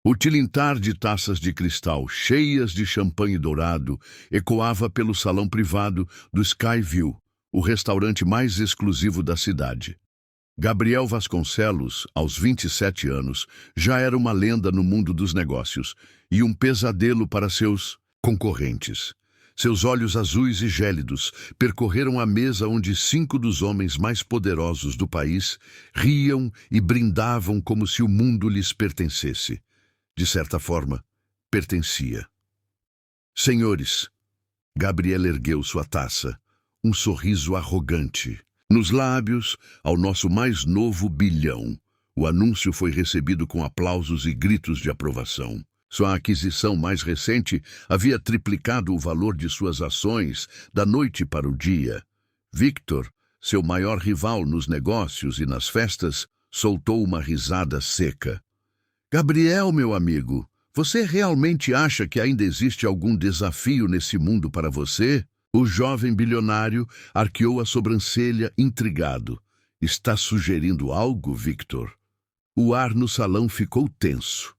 O tilintar de taças de cristal cheias de champanhe dourado ecoava pelo salão privado do Skyview, o restaurante mais exclusivo da cidade. Gabriel Vasconcelos, aos 27 anos, já era uma lenda no mundo dos negócios e um pesadelo para seus concorrentes. Seus olhos azuis e gélidos percorreram a mesa onde 5 dos homens mais poderosos do país riam e brindavam como se o mundo lhes pertencesse. De certa forma, pertencia. Senhores, Gabriel ergueu sua taça, um sorriso arrogante. Nos lábios, ao nosso mais novo bilhão. O anúncio foi recebido com aplausos e gritos de aprovação. Sua aquisição mais recente havia triplicado o valor de suas ações da noite para o dia. Victor, seu maior rival nos negócios e nas festas, soltou uma risada seca. Gabriel, meu amigo, você realmente acha que ainda existe algum desafio nesse mundo para você? O jovem bilionário arqueou a sobrancelha intrigado. Está sugerindo algo, Victor? O ar no salão ficou tenso.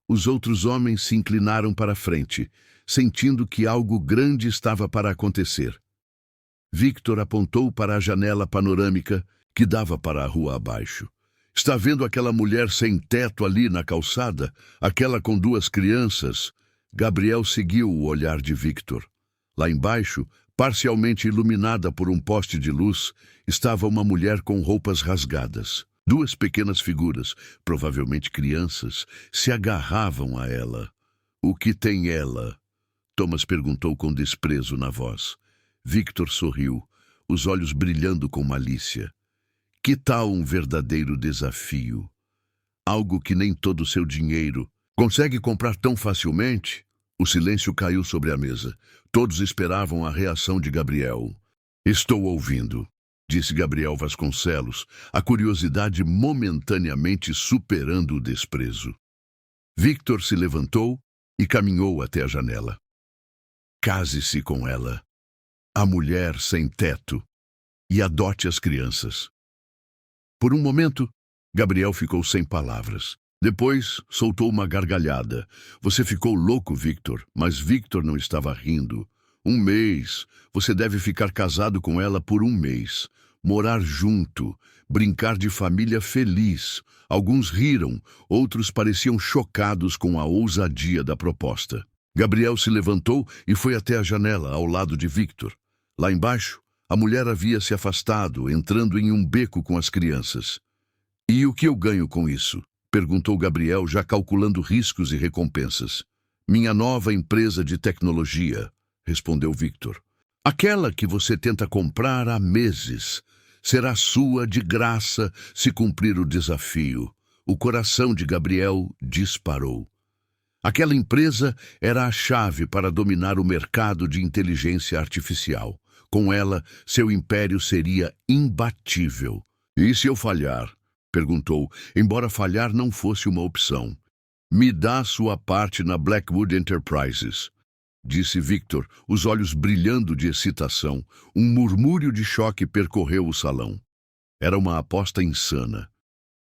Os outros homens se inclinaram para a frente, sentindo que algo grande estava para acontecer. Victor apontou para a janela panorâmica que dava para a rua abaixo. Está vendo aquela mulher sem teto ali na calçada? Aquela com 2 crianças? Gabriel seguiu o olhar de Victor. Lá embaixo, parcialmente iluminada por um poste de luz, estava uma mulher com roupas rasgadas. 2 pequenas figuras, provavelmente crianças, se agarravam a ela. O que tem ela? Thomas perguntou com desprezo na voz. Victor sorriu, os olhos brilhando com malícia. Que tal um verdadeiro desafio? Algo que nem todo o seu dinheiro consegue comprar tão facilmente? O silêncio caiu sobre a mesa. Todos esperavam a reação de Gabriel. Estou ouvindo, disse Gabriel Vasconcelos, a curiosidade momentaneamente superando o desprezo. Victor se levantou e caminhou até a janela. Case-se com ela, a mulher sem teto, e adote as crianças. Por um momento, Gabriel ficou sem palavras. Depois, soltou uma gargalhada. Você ficou louco, Victor, mas Victor não estava rindo. 1 mês. Você deve ficar casado com ela por 1 mês. Morar junto, brincar de família feliz. Alguns riram, outros pareciam chocados com a ousadia da proposta. Gabriel se levantou e foi até a janela, ao lado de Victor. Lá embaixo, a mulher havia se afastado, entrando em um beco com as crianças. E o que eu ganho com isso? Perguntou Gabriel, já calculando riscos e recompensas. Minha nova empresa de tecnologia, respondeu Victor. Aquela que você tenta comprar há meses. Será sua de graça se cumprir o desafio. O coração de Gabriel disparou. Aquela empresa era a chave para dominar o mercado de inteligência artificial. Com ela, seu império seria imbatível. E se eu falhar? Perguntou, embora falhar não fosse uma opção. Me dá sua parte na Blackwood Enterprises, disse Victor, os olhos brilhando de excitação. Um murmúrio de choque percorreu o salão. Era uma aposta insana.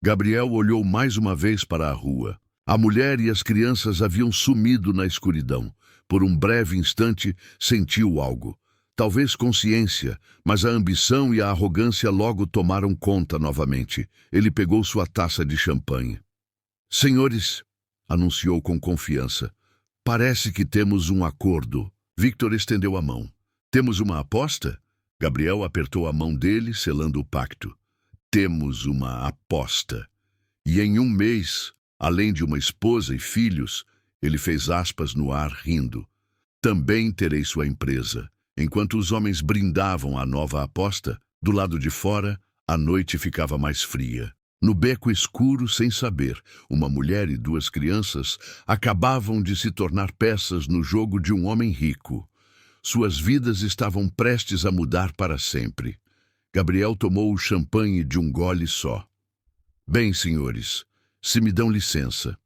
Gabriel olhou mais uma vez para a rua. A mulher e as crianças haviam sumido na escuridão. Por um breve instante, sentiu algo. Talvez consciência, mas a ambição e a arrogância logo tomaram conta novamente. Ele pegou sua taça de champanhe. Senhores, anunciou com confiança, parece que temos um acordo. Victor estendeu a mão. Temos uma aposta? Gabriel apertou a mão dele, selando o pacto. Temos uma aposta. E em 1 mês, além de uma esposa e filhos, ele fez aspas no ar rindo. Também terei sua empresa. Enquanto os homens brindavam a nova aposta, do lado de fora, a noite ficava mais fria. No beco escuro, sem saber, uma mulher e 2 crianças acabavam de se tornar peças no jogo de um homem rico. Suas vidas estavam prestes a mudar para sempre. Gabriel tomou o champanhe de um gole só. Bem, senhores, se me dão licença,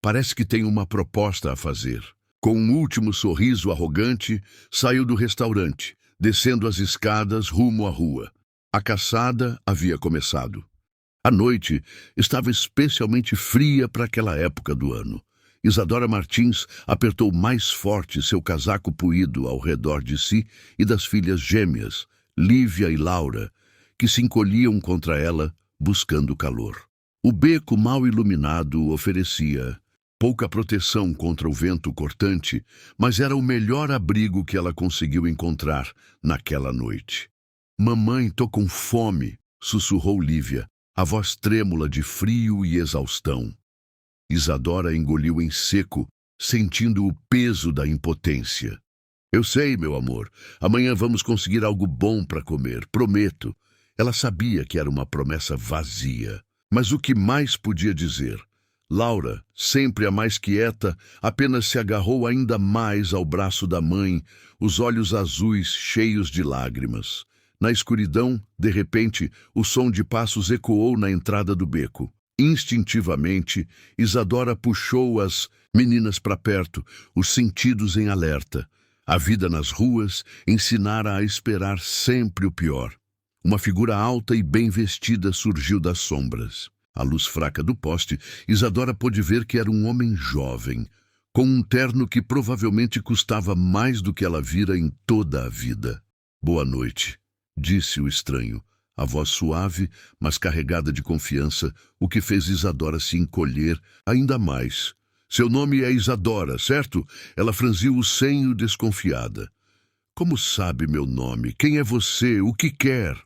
parece que tenho uma proposta a fazer. Com um último sorriso arrogante, saiu do restaurante, descendo as escadas rumo à rua. A caçada havia começado. A noite estava especialmente fria para aquela época do ano. Isadora Martins apertou mais forte seu casaco puído ao redor de si e das filhas gêmeas, Lívia e Laura, que se encolhiam contra ela, buscando calor. O beco mal iluminado oferecia pouca proteção contra o vento cortante, mas era o melhor abrigo que ela conseguiu encontrar naquela noite. "Mamãe, tô com fome", sussurrou Lívia, a voz trêmula de frio e exaustão. Isadora engoliu em seco, sentindo o peso da impotência. "Eu sei, meu amor. Amanhã vamos conseguir algo bom para comer, prometo." Ela sabia que era uma promessa vazia. Mas o que mais podia dizer? Laura, sempre a mais quieta, apenas se agarrou ainda mais ao braço da mãe, os olhos azuis cheios de lágrimas. Na escuridão, de repente, o som de passos ecoou na entrada do beco. Instintivamente, Isadora puxou as meninas para perto, os sentidos em alerta. A vida nas ruas ensinara a esperar sempre o pior. Uma figura alta e bem vestida surgiu das sombras. À luz fraca do poste, Isadora pôde ver que era um homem jovem, com um terno que provavelmente custava mais do que ela vira em toda a vida. "Boa noite", disse o estranho, a voz suave, mas carregada de confiança, o que fez Isadora se encolher ainda mais. "Seu nome é Isadora, certo?" Ela franziu o senho desconfiada. "Como sabe meu nome? Quem é você? O que quer?"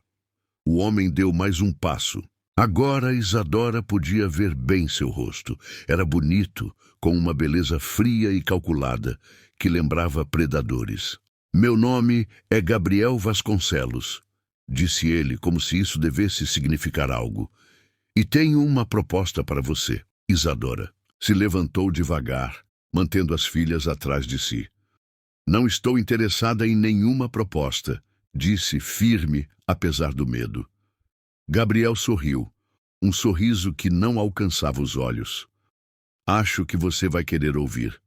O homem deu mais um passo. Agora Isadora podia ver bem seu rosto. Era bonito, com uma beleza fria e calculada, que lembrava predadores. "Meu nome é Gabriel Vasconcelos", disse ele, como se isso devesse significar algo. "E tenho uma proposta para você." Isadora se levantou devagar, mantendo as filhas atrás de si. "Não estou interessada em nenhuma proposta", disse firme, apesar do medo. Gabriel sorriu, um sorriso que não alcançava os olhos. "Acho que você vai querer ouvir.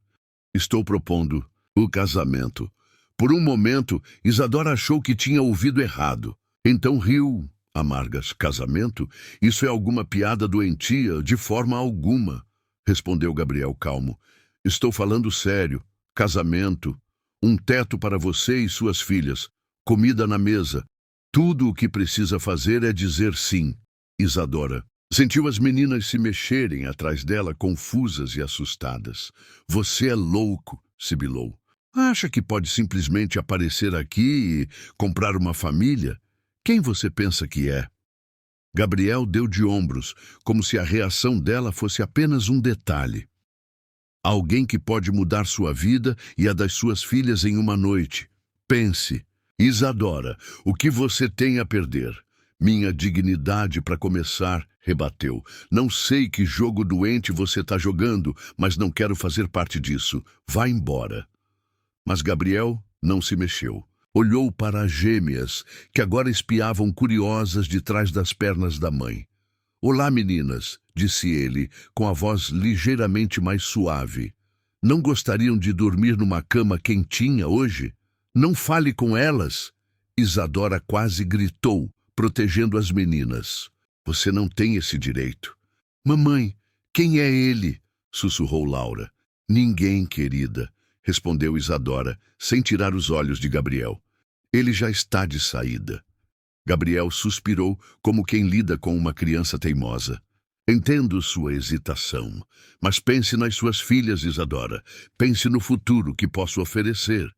Estou propondo o casamento." Por um momento, Isadora achou que tinha ouvido errado. Então riu, amargas. "Casamento? Isso é alguma piada doentia? De forma alguma", respondeu Gabriel calmo. "Estou falando sério. Casamento. Um teto para você e suas filhas. Comida na mesa. Tudo o que precisa fazer é dizer sim." Isadora sentiu as meninas se mexerem atrás dela, confusas e assustadas. "Você é louco", sibilou. "Acha que pode simplesmente aparecer aqui e comprar uma família? Quem você pensa que é?" Gabriel deu de ombros, como se a reação dela fosse apenas um detalhe. "Alguém que pode mudar sua vida e a das suas filhas em uma noite. Pense. Isadora, o que você tem a perder?" "Minha dignidade para começar", rebateu. "Não sei que jogo doente você está jogando, mas não quero fazer parte disso. Vá embora." Mas Gabriel não se mexeu. Olhou para as gêmeas, que agora espiavam curiosas de trás das pernas da mãe. "Olá, meninas", disse ele, com a voz ligeiramente mais suave. "Não gostariam de dormir numa cama quentinha hoje? Não fale com elas." Isadora quase gritou, protegendo as meninas. "Você não tem esse direito." "Mamãe, quem é ele?" sussurrou Laura. "Ninguém, querida", respondeu Isadora, sem tirar os olhos de Gabriel. "Ele já está de saída." Gabriel suspirou, como quem lida com uma criança teimosa. "Entendo sua hesitação, mas pense nas suas filhas, Isadora. Pense no futuro que posso oferecer."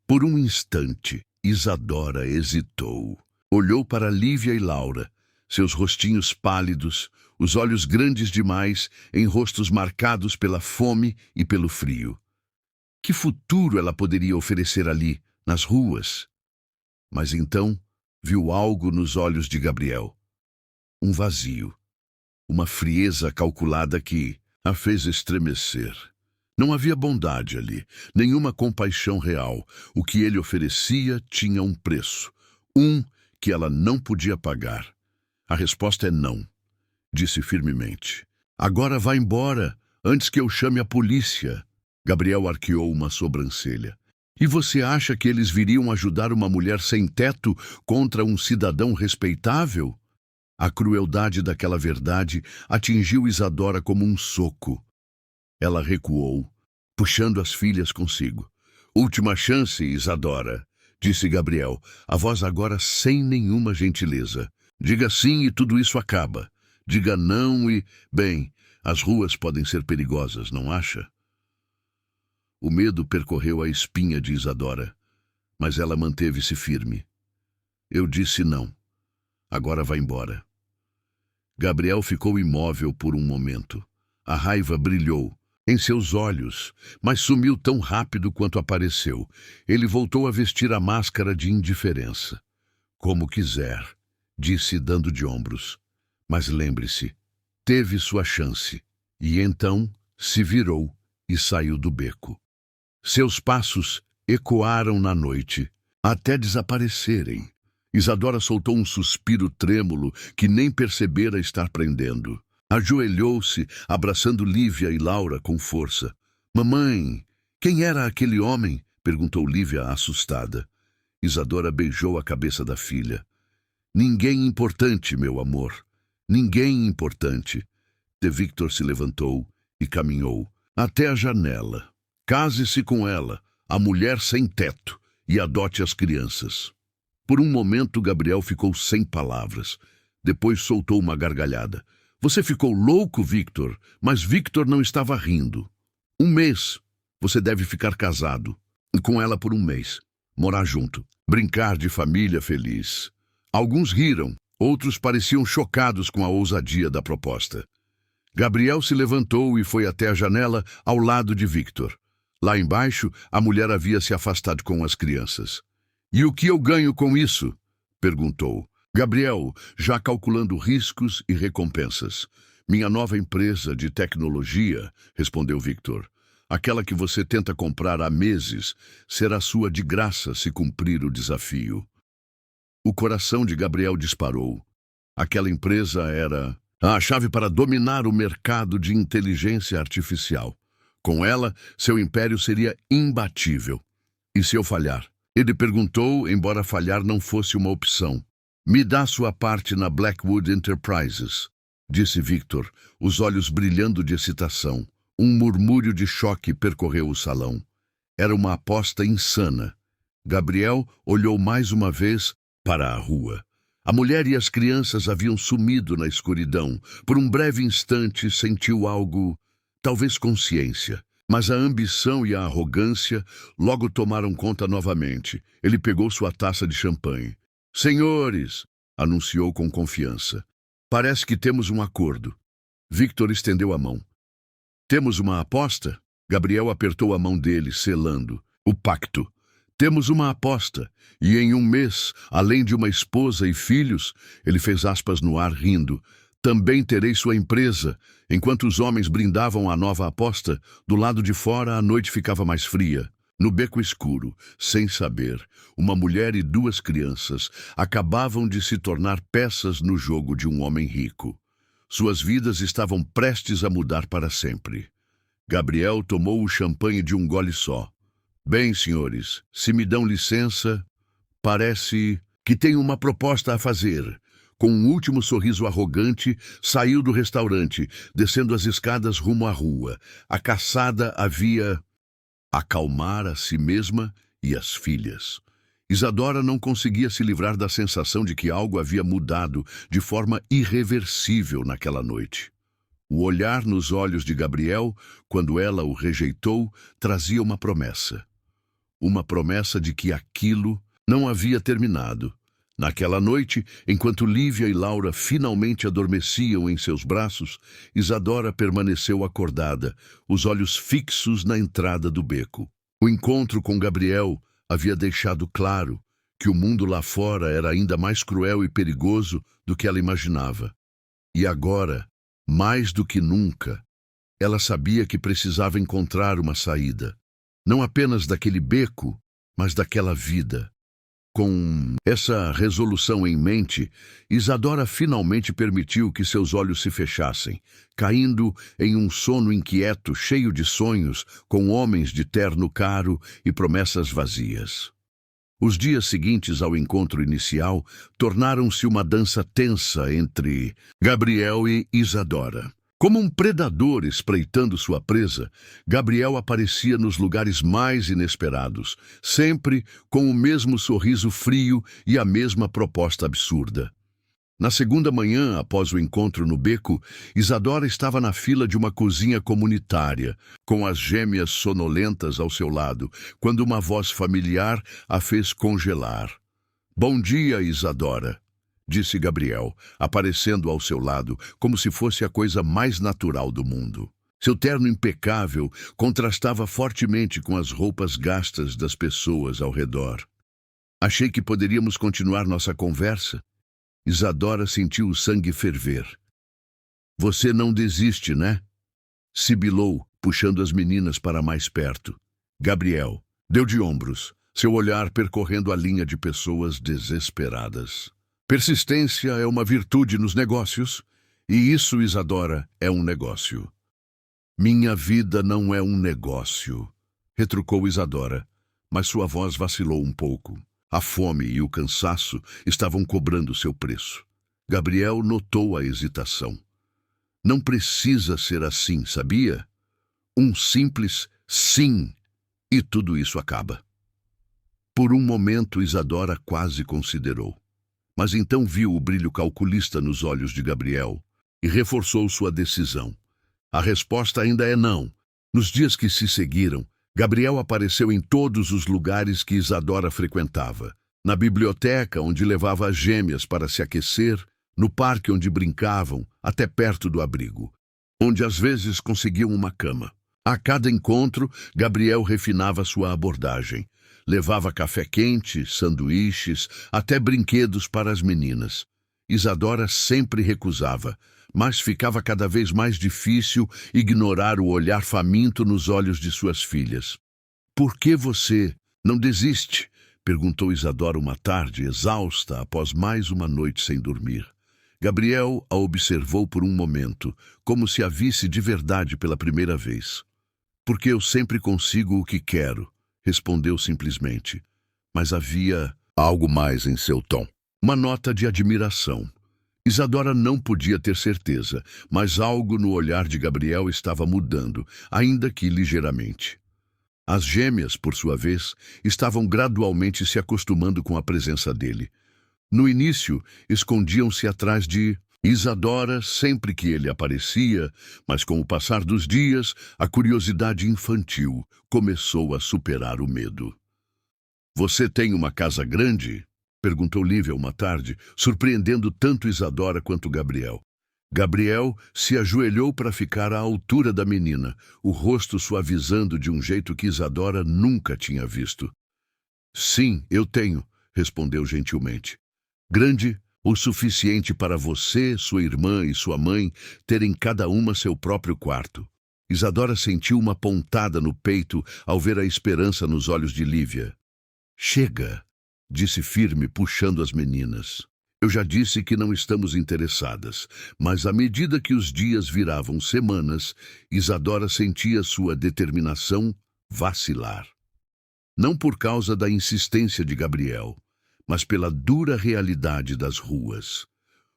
Por um instante, Isadora hesitou. Olhou para Lívia e Laura, seus rostinhos pálidos, os olhos grandes demais, em rostos marcados pela fome e pelo frio. Que futuro ela poderia oferecer ali, nas ruas? Mas então viu algo nos olhos de Gabriel. Um vazio, uma frieza calculada que a fez estremecer. Não havia bondade ali, nenhuma compaixão real. O que ele oferecia tinha um preço, um que ela não podia pagar. "A resposta é não", disse firmemente. "Agora vá embora, antes que eu chame a polícia." Gabriel arqueou uma sobrancelha. "E você acha que eles viriam ajudar uma mulher sem teto contra um cidadão respeitável?" A crueldade daquela verdade atingiu Isadora como um soco. Ela recuou, puxando as filhas consigo. Última chance, Isadora, disse Gabriel, a voz agora sem nenhuma gentileza. Diga sim e tudo isso acaba. Diga não e... Bem, as ruas podem ser perigosas, não acha? O medo percorreu a espinha de Isadora, mas ela manteve-se firme. Eu disse não. Agora vá embora. Gabriel ficou imóvel por um momento. A raiva brilhou em seus olhos, mas sumiu tão rápido quanto apareceu. Ele voltou a vestir a máscara de indiferença. Como quiser, disse dando de ombros. Mas lembre-se, teve sua chance. E então se virou e saiu do beco. Seus passos ecoaram na noite, até desaparecerem. Isadora soltou um suspiro trêmulo que nem percebera estar prendendo. Ajoelhou-se, abraçando Lívia e Laura com força. Mamãe, quem era aquele homem? Perguntou Lívia, assustada. Isadora beijou a cabeça da filha. Ninguém importante, meu amor. Ninguém importante. De Victor se levantou e caminhou até a janela. Case-se com ela, a mulher sem teto, e adote as crianças. Por um momento, Gabriel ficou sem palavras. Depois soltou uma gargalhada. Você ficou louco, Victor, mas Victor não estava rindo. 1 mês. Você deve ficar casado. Com ela por 1 mês. Morar junto. Brincar de família feliz. Alguns riram, outros pareciam chocados com a ousadia da proposta. Gabriel se levantou e foi até a janela ao lado de Victor. Lá embaixo, a mulher havia se afastado com as crianças. E o que eu ganho com isso? Perguntou. Gabriel, já calculando riscos e recompensas. Minha nova empresa de tecnologia, respondeu Victor. Aquela que você tenta comprar há meses, será sua de graça se cumprir o desafio. O coração de Gabriel disparou. Aquela empresa era a chave para dominar o mercado de inteligência artificial. Com ela, seu império seria imbatível. E se eu falhar? Ele perguntou, embora falhar não fosse uma opção. Me dá sua parte na Blackwood Enterprises, disse Victor, os olhos brilhando de excitação. Um murmúrio de choque percorreu o salão. Era uma aposta insana. Gabriel olhou mais uma vez para a rua. A mulher e as crianças haviam sumido na escuridão. Por um breve instante sentiu algo, talvez consciência. Mas a ambição e a arrogância logo tomaram conta novamente. Ele pegou sua taça de champanhe. Senhores, anunciou com confiança. Parece que temos um acordo. Victor estendeu a mão. Temos uma aposta? Gabriel apertou a mão dele, selando o pacto. Temos uma aposta, e em 1 mês, além de uma esposa e filhos, ele fez aspas no ar rindo, também terei sua empresa. Enquanto os homens brindavam a nova aposta, do lado de fora a noite ficava mais fria. No beco escuro, sem saber, uma mulher e 2 crianças acabavam de se tornar peças no jogo de um homem rico. Suas vidas estavam prestes a mudar para sempre. Gabriel tomou o champanhe de um gole só. Bem, senhores, se me dão licença, parece que tenho uma proposta a fazer. Com um último sorriso arrogante, saiu do restaurante, descendo as escadas rumo à rua. A caçada havia acalmar a si mesma e as filhas. Isadora não conseguia se livrar da sensação de que algo havia mudado de forma irreversível naquela noite. O olhar nos olhos de Gabriel, quando ela o rejeitou, trazia uma promessa. Uma promessa de que aquilo não havia terminado. Naquela noite, enquanto Lívia e Laura finalmente adormeciam em seus braços, Isadora permaneceu acordada, os olhos fixos na entrada do beco. O encontro com Gabriel havia deixado claro que o mundo lá fora era ainda mais cruel e perigoso do que ela imaginava. E agora, mais do que nunca, ela sabia que precisava encontrar uma saída. Não apenas daquele beco, mas daquela vida. Com essa resolução em mente, Isadora finalmente permitiu que seus olhos se fechassem, caindo em um sono inquieto, cheio de sonhos, com homens de terno caro e promessas vazias. Os dias seguintes ao encontro inicial tornaram-se uma dança tensa entre Gabriel e Isadora. Como um predador espreitando sua presa, Gabriel aparecia nos lugares mais inesperados, sempre com o mesmo sorriso frio e a mesma proposta absurda. Na segunda manhã, após o encontro no beco, Isadora estava na fila de uma cozinha comunitária, com as gêmeas sonolentas ao seu lado, quando uma voz familiar a fez congelar. "Bom dia, Isadora", disse Gabriel, aparecendo ao seu lado, como se fosse a coisa mais natural do mundo. Seu terno impecável contrastava fortemente com as roupas gastas das pessoas ao redor. "Achei que poderíamos continuar nossa conversa." Isadora sentiu o sangue ferver. "Você não desiste, né?" sibilou, puxando as meninas para mais perto. Gabriel deu de ombros, seu olhar percorrendo a linha de pessoas desesperadas. "Persistência é uma virtude nos negócios, e isso, Isadora, é um negócio." "Minha vida não é um negócio", retrucou Isadora, mas sua voz vacilou um pouco. A fome e o cansaço estavam cobrando seu preço. Gabriel notou a hesitação. "Não precisa ser assim, sabia? Um simples sim, e tudo isso acaba." Por um momento, Isadora quase considerou. Mas então viu o brilho calculista nos olhos de Gabriel e reforçou sua decisão. A resposta ainda é não. Nos dias que se seguiram, Gabriel apareceu em todos os lugares que Isadora frequentava. Na biblioteca, onde levava as gêmeas para se aquecer, no parque onde brincavam, até perto do abrigo, onde às vezes conseguiam uma cama. A cada encontro, Gabriel refinava sua abordagem. Levava café quente, sanduíches, até brinquedos para as meninas. Isadora sempre recusava, mas ficava cada vez mais difícil ignorar o olhar faminto nos olhos de suas filhas. "Por que você não desiste?" perguntou Isadora uma tarde, exausta após mais uma noite sem dormir. Gabriel a observou por um momento, como se a visse de verdade pela primeira vez. "Porque eu sempre consigo o que quero", respondeu simplesmente. Mas havia algo mais em seu tom. Uma nota de admiração. Isadora não podia ter certeza, mas algo no olhar de Gabriel estava mudando, ainda que ligeiramente. As gêmeas, por sua vez, estavam gradualmente se acostumando com a presença dele. No início, escondiam-se atrás de Isadora sempre que ele aparecia, mas com o passar dos dias, a curiosidade infantil começou a superar o medo. "Você tem uma casa grande?" perguntou Lívia uma tarde, surpreendendo tanto Isadora quanto Gabriel. Gabriel se ajoelhou para ficar à altura da menina, o rosto suavizando de um jeito que Isadora nunca tinha visto. "Sim, eu tenho", respondeu gentilmente. "Grande o suficiente para você, sua irmã e sua mãe terem cada uma seu próprio quarto." Isadora sentiu uma pontada no peito ao ver a esperança nos olhos de Lívia. "Chega", disse firme, puxando as meninas. "Eu já disse que não estamos interessadas", mas à medida que os dias viravam semanas, Isadora sentia sua determinação vacilar. Não por causa da insistência de Gabriel, mas pela dura realidade das ruas.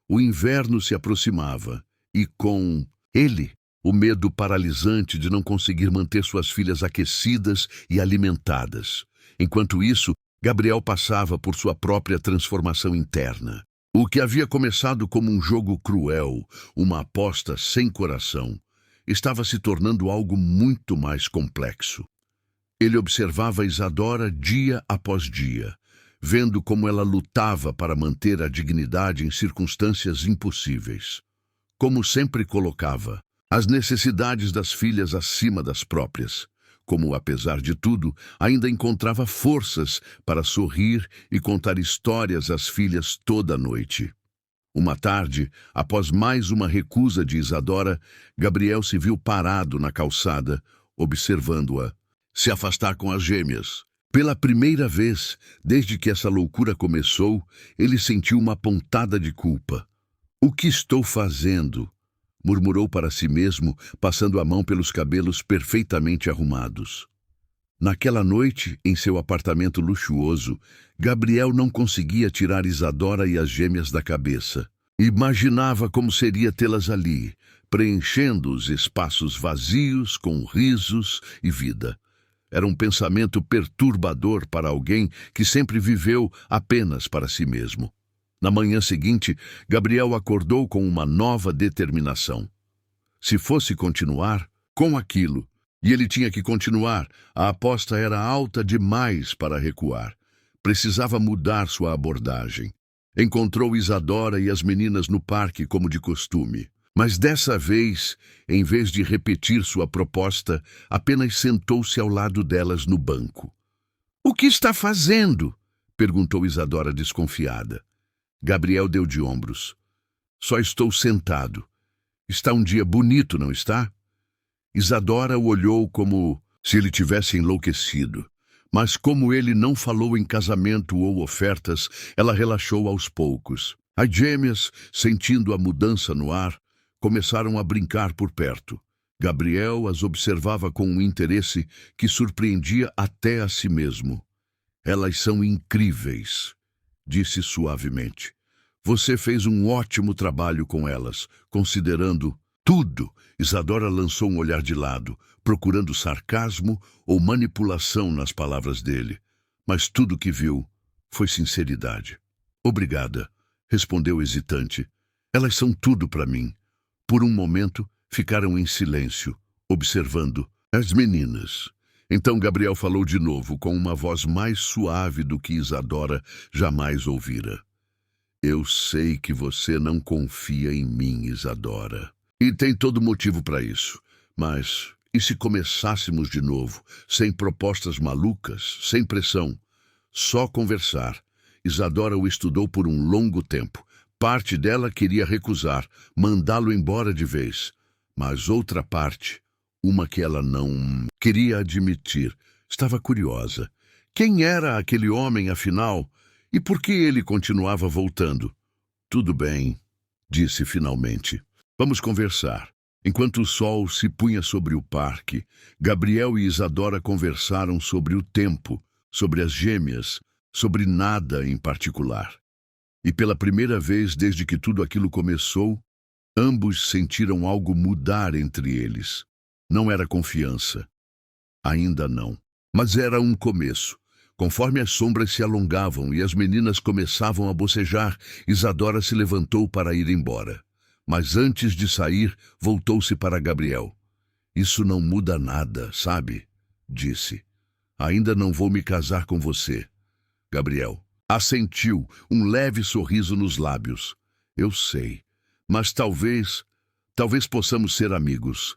O inverno se aproximava e, com ele, o medo paralisante de não conseguir manter suas filhas aquecidas e alimentadas. Enquanto isso, Gabriel passava por sua própria transformação interna. O que havia começado como um jogo cruel, uma aposta sem coração, estava se tornando algo muito mais complexo. Ele observava Isadora dia após dia, vendo como ela lutava para manter a dignidade em circunstâncias impossíveis. Como sempre colocava as necessidades das filhas acima das próprias. Como, apesar de tudo, ainda encontrava forças para sorrir e contar histórias às filhas toda noite. Uma tarde, após mais uma recusa de Isadora, Gabriel se viu parado na calçada, observando-a se afastar com as gêmeas. Pela primeira vez, desde que essa loucura começou, ele sentiu uma pontada de culpa. "O que estou fazendo?", murmurou para si mesmo, passando a mão pelos cabelos perfeitamente arrumados. Naquela noite, em seu apartamento luxuoso, Gabriel não conseguia tirar Isadora e as gêmeas da cabeça. Imaginava como seria tê-las ali, preenchendo os espaços vazios com risos e vida. Era um pensamento perturbador para alguém que sempre viveu apenas para si mesmo. Na manhã seguinte, Gabriel acordou com uma nova determinação. Se fosse continuar, com aquilo, e ele tinha que continuar, a aposta era alta demais para recuar. Precisava mudar sua abordagem. Encontrou Isadora e as meninas no parque como de costume. Mas dessa vez, em vez de repetir sua proposta, apenas sentou-se ao lado delas no banco. "O que está fazendo?" perguntou Isadora desconfiada. Gabriel deu de ombros. "Só estou sentado. Está um dia bonito, não está?" Isadora o olhou como se ele tivesse enlouquecido. Mas como ele não falou em casamento ou ofertas, ela relaxou aos poucos. As gêmeas, sentindo a mudança no ar, começaram a brincar por perto. Gabriel as observava com um interesse que surpreendia até a si mesmo. "Elas são incríveis", disse suavemente. "Você fez um ótimo trabalho com elas, considerando tudo." Isadora lançou um olhar de lado, procurando sarcasmo ou manipulação nas palavras dele. Mas tudo que viu foi sinceridade. "Obrigada", respondeu hesitante. "Elas são tudo para mim." Por um momento, ficaram em silêncio, observando as meninas. Então Gabriel falou de novo, com uma voz mais suave do que Isadora jamais ouvira. "Eu sei que você não confia em mim, Isadora. E tem todo motivo para isso. Mas e se começássemos de novo, sem propostas malucas, sem pressão? Só conversar." Isadora o estudou por um longo tempo. Parte dela queria recusar, mandá-lo embora de vez. Mas outra parte, uma que ela não queria admitir, estava curiosa. Quem era aquele homem, afinal? E por que ele continuava voltando? "Tudo bem", disse finalmente. "Vamos conversar." Enquanto o sol se punha sobre o parque, Gabriel e Isadora conversaram sobre o tempo, sobre as gêmeas, sobre nada em particular. E pela primeira vez desde que tudo aquilo começou, ambos sentiram algo mudar entre eles. Não era confiança. Ainda não. Mas era um começo. Conforme as sombras se alongavam e as meninas começavam a bocejar, Isadora se levantou para ir embora. Mas antes de sair, voltou-se para Gabriel. "Isso não muda nada, sabe?" disse. "Ainda não vou me casar com você." Gabriel assentiu, um leve sorriso nos lábios. "Eu sei, mas talvez possamos ser amigos."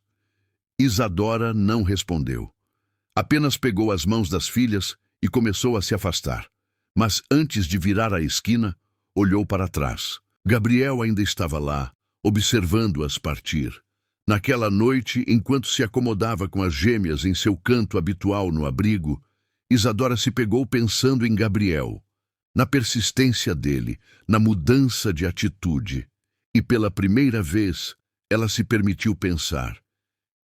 Isadora não respondeu. Apenas pegou as mãos das filhas e começou a se afastar. Mas antes de virar a esquina, olhou para trás. Gabriel ainda estava lá, observando-as partir. Naquela noite, enquanto se acomodava com as gêmeas em seu canto habitual no abrigo, Isadora se pegou pensando em Gabriel, na persistência dele, na mudança de atitude. E pela primeira vez, ela se permitiu pensar.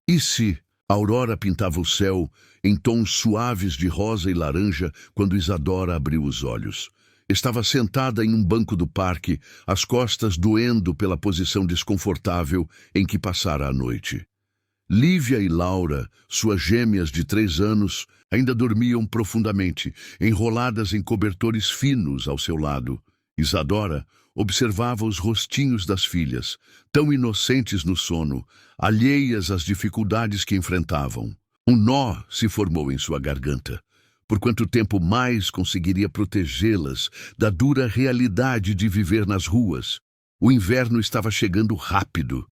E se a aurora pintava o céu em tons suaves de rosa e laranja quando Isadora abriu os olhos? Estava sentada em um banco do parque, as costas doendo pela posição desconfortável em que passara a noite. Lívia e Laura, suas gêmeas de 3 anos, ainda dormiam profundamente, enroladas em cobertores finos ao seu lado. Isadora observava os rostinhos das filhas, tão inocentes no sono, alheias às dificuldades que enfrentavam. Um nó se formou em sua garganta. Por quanto tempo mais conseguiria protegê-las da dura realidade de viver nas ruas? O inverno estava chegando rápido.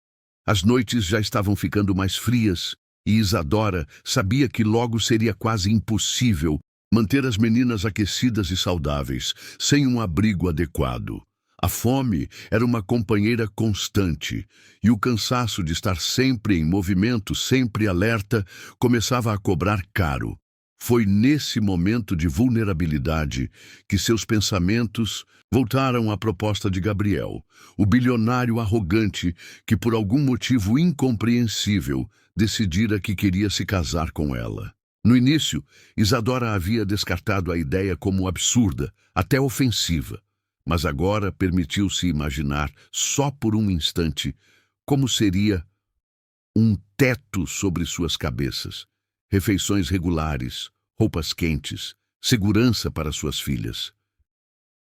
As noites já estavam ficando mais frias e Isadora sabia que logo seria quase impossível manter as meninas aquecidas e saudáveis, sem um abrigo adequado. A fome era uma companheira constante e o cansaço de estar sempre em movimento, sempre alerta, começava a cobrar caro. Foi nesse momento de vulnerabilidade que seus pensamentos voltaram à proposta de Gabriel, o bilionário arrogante que, por algum motivo incompreensível, decidira que queria se casar com ela. No início, Isadora havia descartado a ideia como absurda, até ofensiva, mas agora permitiu-se imaginar, só por um instante, como seria um teto sobre suas cabeças, refeições regulares, roupas quentes, segurança para suas filhas.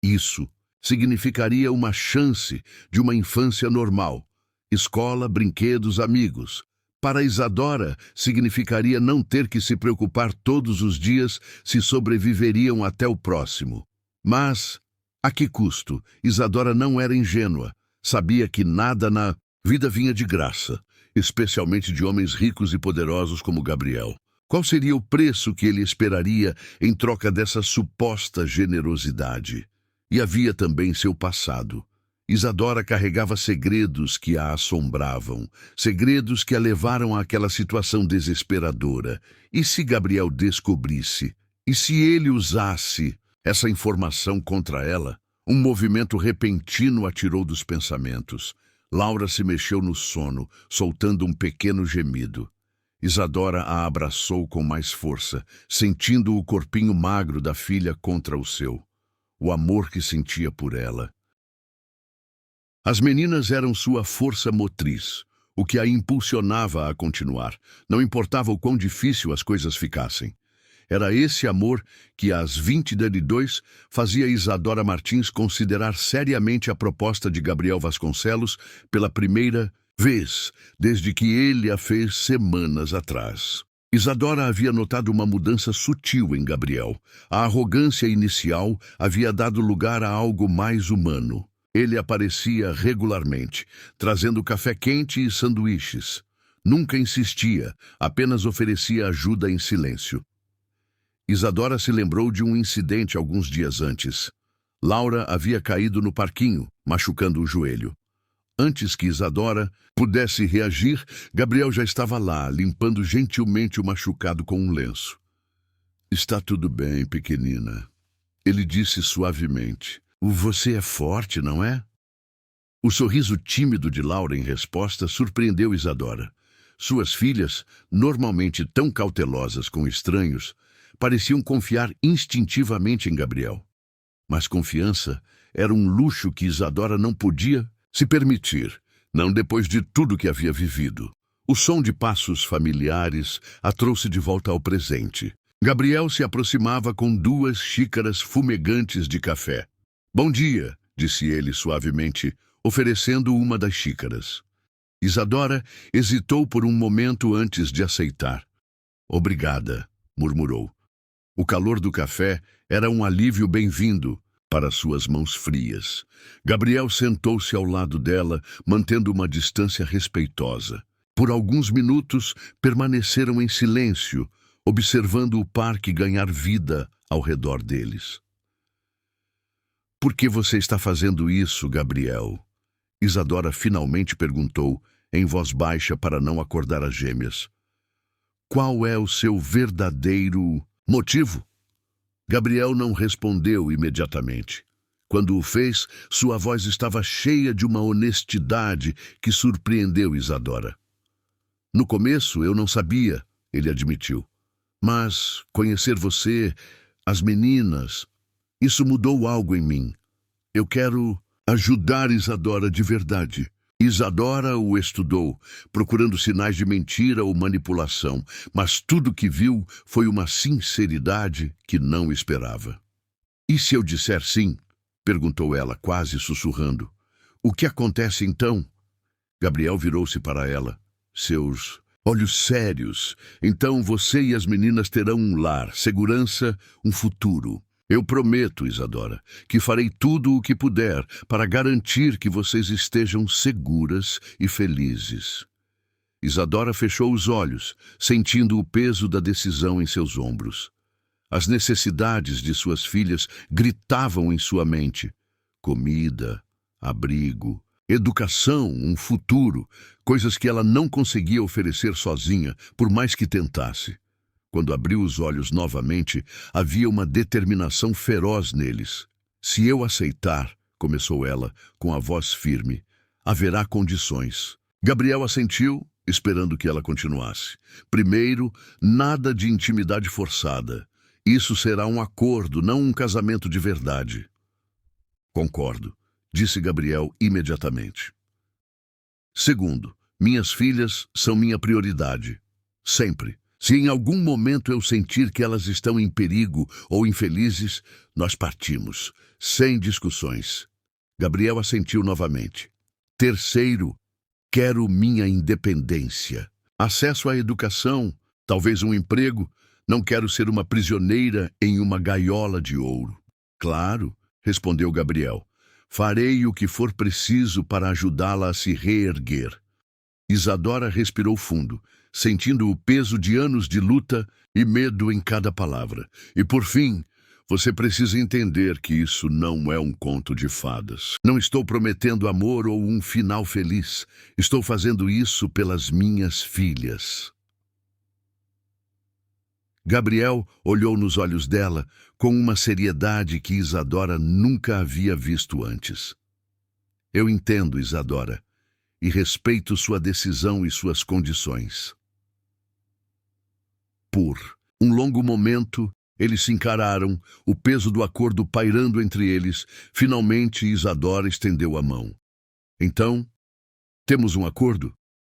Isso significaria uma chance de uma infância normal, escola, brinquedos, amigos. Para Isadora, significaria não ter que se preocupar todos os dias se sobreviveriam até o próximo. Mas, a que custo? Isadora não era ingênua. Sabia que nada na vida vinha de graça, especialmente de homens ricos e poderosos como Gabriel. Qual seria o preço que ele esperaria em troca dessa suposta generosidade? E havia também seu passado. Isadora carregava segredos que a assombravam, segredos que a levaram àquela situação desesperadora. E se Gabriel descobrisse? E se ele usasse essa informação contra ela? Um movimento repentino a tirou dos pensamentos. Laura se mexeu no sono, soltando um pequeno gemido. Isadora a abraçou com mais força, sentindo o corpinho magro da filha contra o seu. O amor que sentia por ela. As meninas eram sua força motriz, o que a impulsionava a continuar. Não importava o quão difícil as coisas ficassem. Era esse amor que, às 22, fazia Isadora Martins considerar seriamente a proposta de Gabriel Vasconcelos pela primeira vez, desde que ele a fez semanas atrás. Isadora havia notado uma mudança sutil em Gabriel. A arrogância inicial havia dado lugar a algo mais humano. Ele aparecia regularmente, trazendo café quente e sanduíches. Nunca insistia, apenas oferecia ajuda em silêncio. Isadora se lembrou de um incidente alguns dias antes. Laura havia caído no parquinho, machucando o joelho. Antes que Isadora pudesse reagir, Gabriel já estava lá, limpando gentilmente o machucado com um lenço. "Está tudo bem, pequenina", ele disse suavemente. "Você é forte, não é?" O sorriso tímido de Laura em resposta surpreendeu Isadora. Suas filhas, normalmente tão cautelosas com estranhos, pareciam confiar instintivamente em Gabriel. Mas confiança era um luxo que Isadora não podia se permitir, não depois de tudo que havia vivido. O som de passos familiares a trouxe de volta ao presente. Gabriel se aproximava com 2 xícaras fumegantes de café. "Bom dia", disse ele suavemente, oferecendo uma das xícaras. Isadora hesitou por um momento antes de aceitar. "Obrigada", murmurou. O calor do café era um alívio bem-vindo para suas mãos frias. Gabriel sentou-se ao lado dela, mantendo uma distância respeitosa. Por alguns minutos, permaneceram em silêncio, observando o parque ganhar vida ao redor deles. "Por que você está fazendo isso, Gabriel?" Isadora finalmente perguntou, em voz baixa para não acordar as gêmeas. "Qual é o seu verdadeiro motivo?" Gabriel não respondeu imediatamente. Quando o fez, sua voz estava cheia de uma honestidade que surpreendeu Isadora. "No começo eu não sabia", ele admitiu. "Mas conhecer você, as meninas, isso mudou algo em mim. Eu quero ajudar Isadora de verdade." Isadora o estudou, procurando sinais de mentira ou manipulação, mas tudo que viu foi uma sinceridade que não esperava. "E se eu disser sim?" perguntou ela, quase sussurrando. "O que acontece então?" Gabriel virou-se para ela, seus olhos sérios. "Então você e as meninas terão um lar, segurança, um futuro. Eu prometo, Isadora, que farei tudo o que puder para garantir que vocês estejam seguras e felizes." Isadora fechou os olhos, sentindo o peso da decisão em seus ombros. As necessidades de suas filhas gritavam em sua mente. Comida, abrigo, educação, um futuro, coisas que ela não conseguia oferecer sozinha, por mais que tentasse. Quando abriu os olhos novamente, havia uma determinação feroz neles. "Se eu aceitar", começou ela, com a voz firme, "haverá condições." Gabriel assentiu, esperando que ela continuasse. Primeiro, nada de intimidade forçada. Isso será um acordo, não um casamento de verdade. Concordo, disse Gabriel imediatamente. Segundo, minhas filhas são minha prioridade. Sempre. Se em algum momento eu sentir que elas estão em perigo ou infelizes, nós partimos, sem discussões. Gabriel assentiu novamente. Terceiro, quero minha independência. Acesso à educação, talvez um emprego. Não quero ser uma prisioneira em uma gaiola de ouro. Claro, respondeu Gabriel. Farei o que for preciso para ajudá-la a se reerguer. Isadora respirou fundo, sentindo o peso de anos de luta e medo em cada palavra. E por fim, você precisa entender que isso não é um conto de fadas. Não estou prometendo amor ou um final feliz. Estou fazendo isso pelas minhas filhas. Gabriel olhou nos olhos dela com uma seriedade que Isadora nunca havia visto antes. Eu entendo, Isadora, e respeito sua decisão e suas condições. Por um longo momento, eles se encararam, o peso do acordo pairando entre eles. Finalmente, Isadora estendeu a mão. Então, temos um acordo?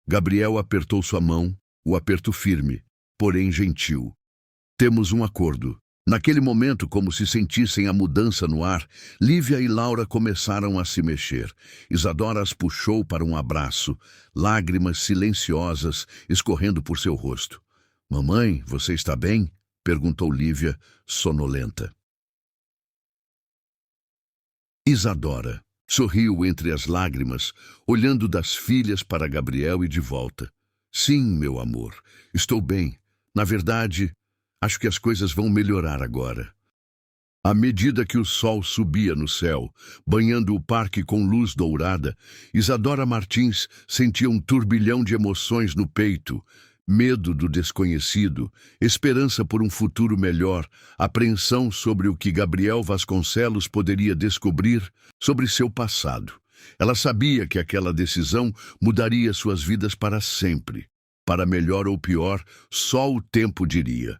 Gabriel apertou sua mão, o aperto firme, porém gentil. Temos um acordo. Naquele momento, como se sentissem a mudança no ar, Lívia e Laura começaram a se mexer. Isadora as puxou para um abraço, lágrimas silenciosas escorrendo por seu rosto. Mamãe, você está bem? Perguntou Lívia, sonolenta. Isadora sorriu entre as lágrimas, olhando das filhas para Gabriel e de volta. Sim, meu amor, estou bem. Na verdade, acho que as coisas vão melhorar agora. À medida que o sol subia no céu, banhando o parque com luz dourada, Isadora Martins sentia um turbilhão de emoções no peito. Medo do desconhecido, esperança por um futuro melhor, apreensão sobre o que Gabriel Vasconcelos poderia descobrir sobre seu passado. Ela sabia que aquela decisão mudaria suas vidas para sempre. Para melhor ou pior, só o tempo diria.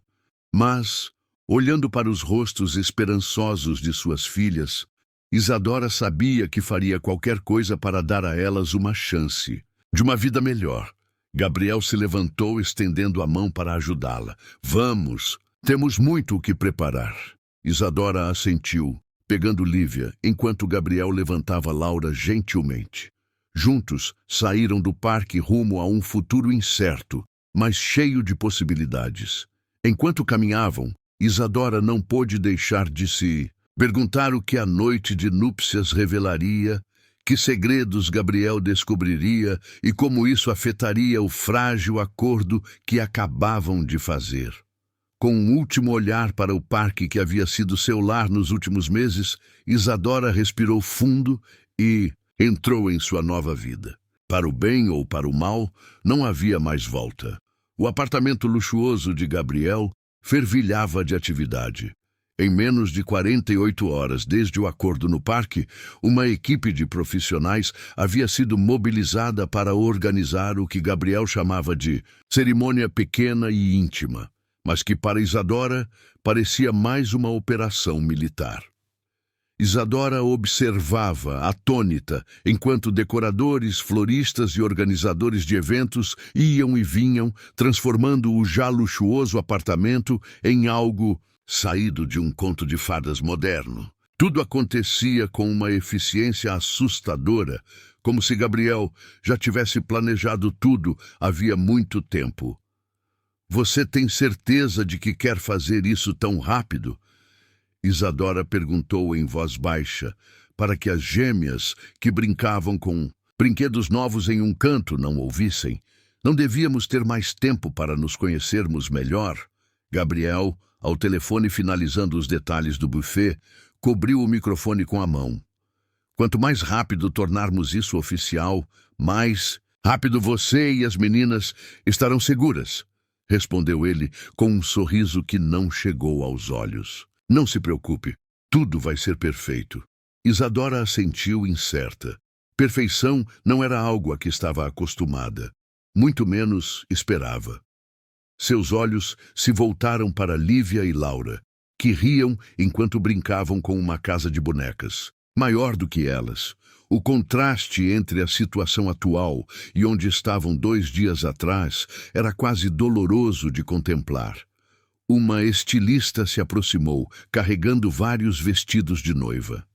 Mas, olhando para os rostos esperançosos de suas filhas, Isadora sabia que faria qualquer coisa para dar a elas uma chance de uma vida melhor. Gabriel se levantou, estendendo a mão para ajudá-la. Vamos, temos muito o que preparar. Isadora assentiu, pegando Lívia, enquanto Gabriel levantava Laura gentilmente. Juntos, saíram do parque rumo a um futuro incerto, mas cheio de possibilidades. Enquanto caminhavam, Isadora não pôde deixar de se perguntar o que a noite de núpcias revelaria, que segredos Gabriel descobriria e como isso afetaria o frágil acordo que acabavam de fazer. Com um último olhar para o parque que havia sido seu lar nos últimos meses, Isadora respirou fundo e entrou em sua nova vida. Para o bem ou para o mal, não havia mais volta. O apartamento luxuoso de Gabriel fervilhava de atividade. Em menos de 48 horas desde o acordo no parque, uma equipe de profissionais havia sido mobilizada para organizar o que Gabriel chamava de cerimônia pequena e íntima, mas que para Isadora parecia mais uma operação militar. Isadora observava, atônita, enquanto decoradores, floristas e organizadores de eventos iam e vinham, transformando o já luxuoso apartamento em algo saído de um conto de fadas moderno. Tudo acontecia com uma eficiência assustadora, como se Gabriel já tivesse planejado tudo havia muito tempo. Você tem certeza de que quer fazer isso tão rápido? Isadora perguntou em voz baixa, para que as gêmeas, que brincavam com brinquedos novos em um canto, não ouvissem. Não devíamos ter mais tempo para nos conhecermos melhor? Gabriel, ao telefone finalizando os detalhes do buffet, cobriu o microfone com a mão. Quanto mais rápido tornarmos isso oficial, mais rápido você e as meninas estarão seguras, respondeu ele com um sorriso que não chegou aos olhos. Não se preocupe, tudo vai ser perfeito. Isadora assentiu incerta. Perfeição não era algo a que estava acostumada. muito menos esperava. Seus olhos se voltaram para Lívia e Laura, que riam enquanto brincavam com uma casa de bonecas. Maior do que elas, o contraste entre a situação atual e onde estavam 2 dias atrás era quase doloroso de contemplar. Uma estilista se aproximou, carregando vários vestidos de noiva.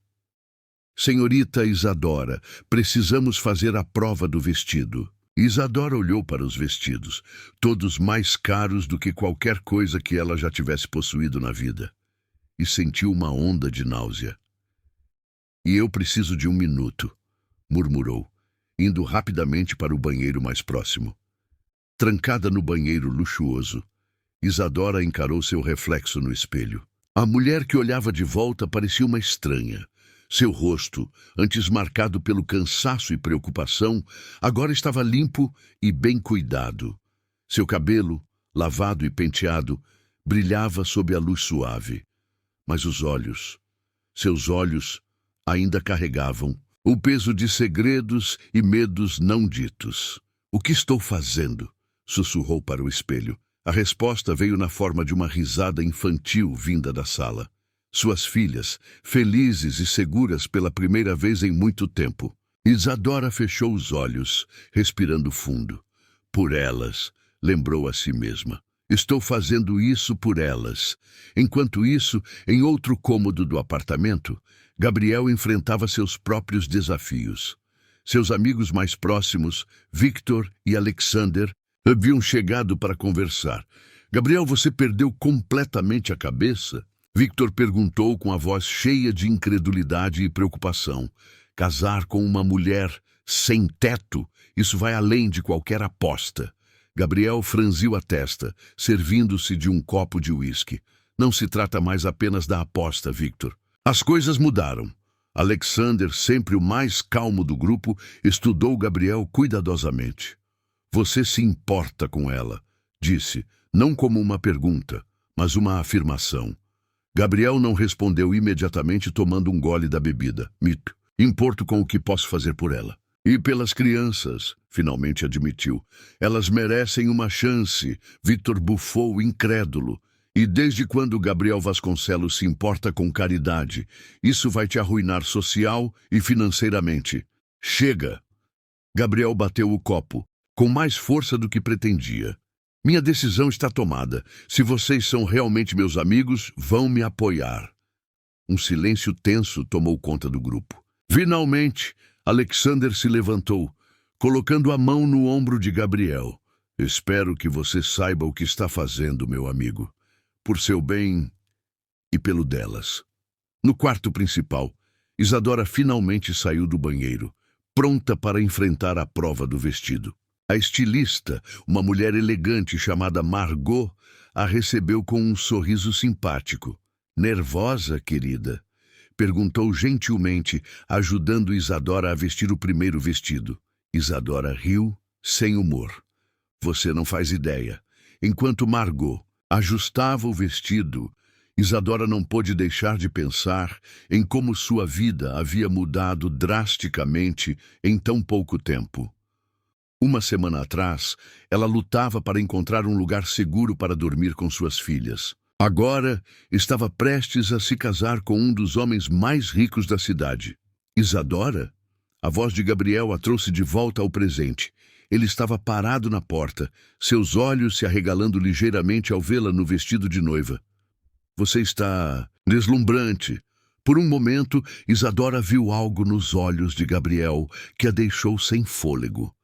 Senhorita Isadora, precisamos fazer a prova do vestido. Isadora olhou para os vestidos, todos mais caros do que qualquer coisa que ela já tivesse possuído na vida, e sentiu uma onda de náusea. E eu preciso de 1 minuto, murmurou, indo rapidamente para o banheiro mais próximo. Trancada no banheiro luxuoso, Isadora encarou seu reflexo no espelho. A mulher que olhava de volta parecia uma estranha. Seu rosto, antes marcado pelo cansaço e preocupação, agora estava limpo e bem cuidado. Seu cabelo, lavado e penteado, brilhava sob a luz suave. Mas seus olhos, ainda carregavam o peso de segredos e medos não ditos. "O que estou fazendo?" sussurrou para o espelho. A resposta veio na forma de uma risada infantil vinda da sala. Suas filhas, felizes e seguras pela primeira vez em muito tempo. Isadora fechou os olhos, respirando fundo. Por elas, lembrou a si mesma. Estou fazendo isso por elas. Enquanto isso, em outro cômodo do apartamento, Gabriel enfrentava seus próprios desafios. Seus amigos mais próximos, Victor e Alexander, haviam chegado para conversar. "Gabriel, você perdeu completamente a cabeça?" Victor perguntou com a voz cheia de incredulidade e preocupação. "Casar com uma mulher sem teto, isso vai além de qualquer aposta." Gabriel franziu a testa, servindo-se de um copo de uísque. "Não se trata mais apenas da aposta, Victor. As coisas mudaram." Alexander, sempre o mais calmo do grupo, estudou Gabriel cuidadosamente. "Você se importa com ela", disse, não como uma pergunta, mas uma afirmação. Gabriel não respondeu imediatamente, tomando um gole da bebida. "Mito. Importo com o que posso fazer por ela. E pelas crianças", finalmente admitiu. "Elas merecem uma chance." Victor bufou incrédulo. "E desde quando Gabriel Vasconcelos se importa com caridade? Isso vai te arruinar social e financeiramente." "Chega." Gabriel bateu o copo, com mais força do que pretendia. "Minha decisão está tomada. Se vocês são realmente meus amigos, vão me apoiar." Um silêncio tenso tomou conta do grupo. Finalmente, Alexander se levantou, colocando a mão no ombro de Gabriel. "Espero que você saiba o que está fazendo, meu amigo. Por seu bem e pelo delas." No quarto principal, Isadora finalmente saiu do banheiro, pronta para enfrentar a prova do vestido. A estilista, uma mulher elegante chamada Margot, a recebeu com um sorriso simpático. "Nervosa, querida?" perguntou gentilmente, ajudando Isadora a vestir o primeiro vestido. Isadora riu, sem humor. "Você não faz ideia." Enquanto Margot ajustava o vestido, Isadora não pôde deixar de pensar em como sua vida havia mudado drasticamente em tão pouco tempo. 1 semana atrás, ela lutava para encontrar um lugar seguro para dormir com suas filhas. Agora, estava prestes a se casar com um dos homens mais ricos da cidade. "Isadora?" A voz de Gabriel a trouxe de volta ao presente. Ele estava parado na porta, seus olhos se arregalando ligeiramente ao vê-la no vestido de noiva. "Você está deslumbrante." Por um momento, Isadora viu algo nos olhos de Gabriel que a deixou sem fôlego.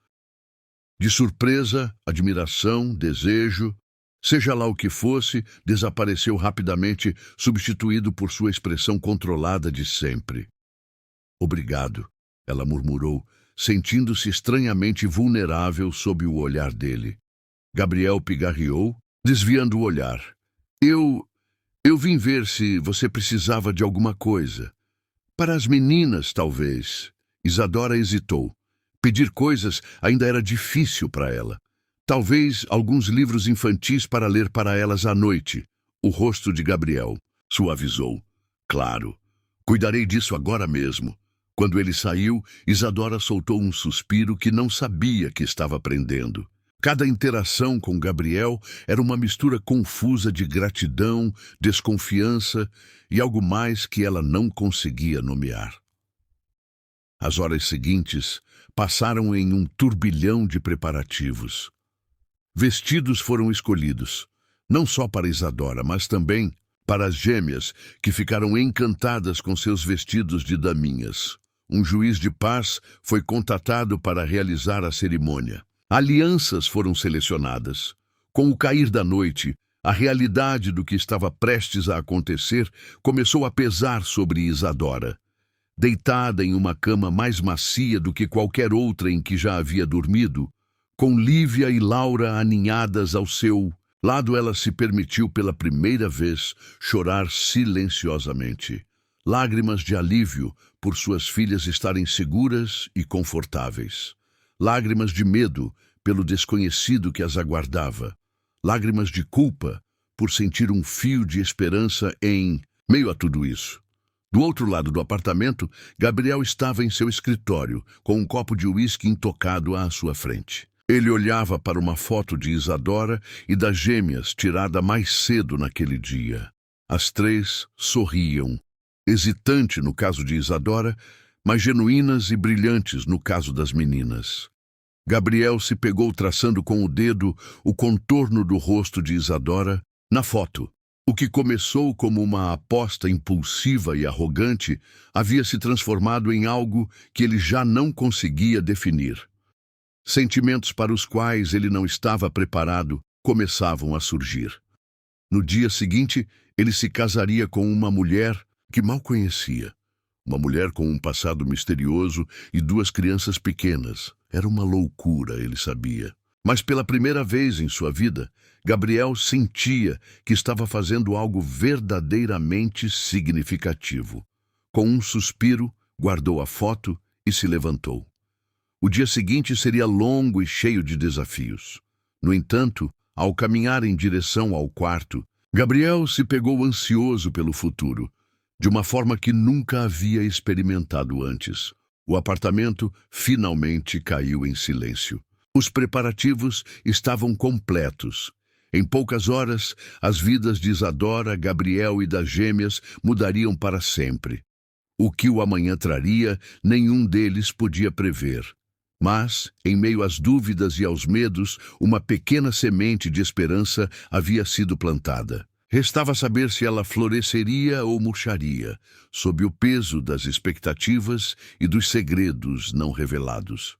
De surpresa, admiração, desejo, seja lá o que fosse, desapareceu rapidamente, substituído por sua expressão controlada de sempre. "Obrigado", ela murmurou, sentindo-se estranhamente vulnerável sob o olhar dele. Gabriel pigarreou, desviando o olhar. Eu vim ver se você precisava de alguma coisa." "Para as meninas, talvez." Isadora hesitou. Pedir coisas ainda era difícil para ela. "Talvez alguns livros infantis para ler para elas à noite." O rosto de Gabriel suavizou. "Claro, cuidarei disso agora mesmo." Quando ele saiu, Isadora soltou um suspiro que não sabia que estava prendendo. Cada interação com Gabriel era uma mistura confusa de gratidão, desconfiança e algo mais que ela não conseguia nomear. As horas seguintes passaram em um turbilhão de preparativos. Vestidos foram escolhidos, não só para Isadora, mas também para as gêmeas, que ficaram encantadas com seus vestidos de daminhas. Um juiz de paz foi contatado para realizar a cerimônia. Alianças foram selecionadas. Com o cair da noite, a realidade do que estava prestes a acontecer começou a pesar sobre Isadora. Deitada em uma cama mais macia do que qualquer outra em que já havia dormido, com Lívia e Laura aninhadas ao seu lado, ela se permitiu pela primeira vez chorar silenciosamente. Lágrimas de alívio por suas filhas estarem seguras e confortáveis. Lágrimas de medo pelo desconhecido que as aguardava. Lágrimas de culpa por sentir um fio de esperança em meio a tudo isso. Do outro lado do apartamento, Gabriel estava em seu escritório, com um copo de uísque intocado à sua frente. Ele olhava para uma foto de Isadora e das gêmeas tirada mais cedo naquele dia. As três sorriam, hesitante no caso de Isadora, mas genuínas e brilhantes no caso das meninas. Gabriel se pegou traçando com o dedo o contorno do rosto de Isadora na foto. O que começou como uma aposta impulsiva e arrogante havia se transformado em algo que ele já não conseguia definir. Sentimentos para os quais ele não estava preparado começavam a surgir. No dia seguinte, ele se casaria com uma mulher que mal conhecia. Uma mulher com um passado misterioso e duas crianças pequenas. Era uma loucura, ele sabia. Mas pela primeira vez em sua vida, Gabriel sentia que estava fazendo algo verdadeiramente significativo. Com um suspiro, guardou a foto e se levantou. O dia seguinte seria longo e cheio de desafios. No entanto, ao caminhar em direção ao quarto, Gabriel se pegou ansioso pelo futuro, de uma forma que nunca havia experimentado antes. O apartamento finalmente caiu em silêncio. Os preparativos estavam completos. Em poucas horas, as vidas de Isadora, Gabriel e das gêmeas mudariam para sempre. O que o amanhã traria, nenhum deles podia prever. Mas, em meio às dúvidas e aos medos, uma pequena semente de esperança havia sido plantada. Restava saber se ela floresceria ou murcharia, sob o peso das expectativas e dos segredos não revelados.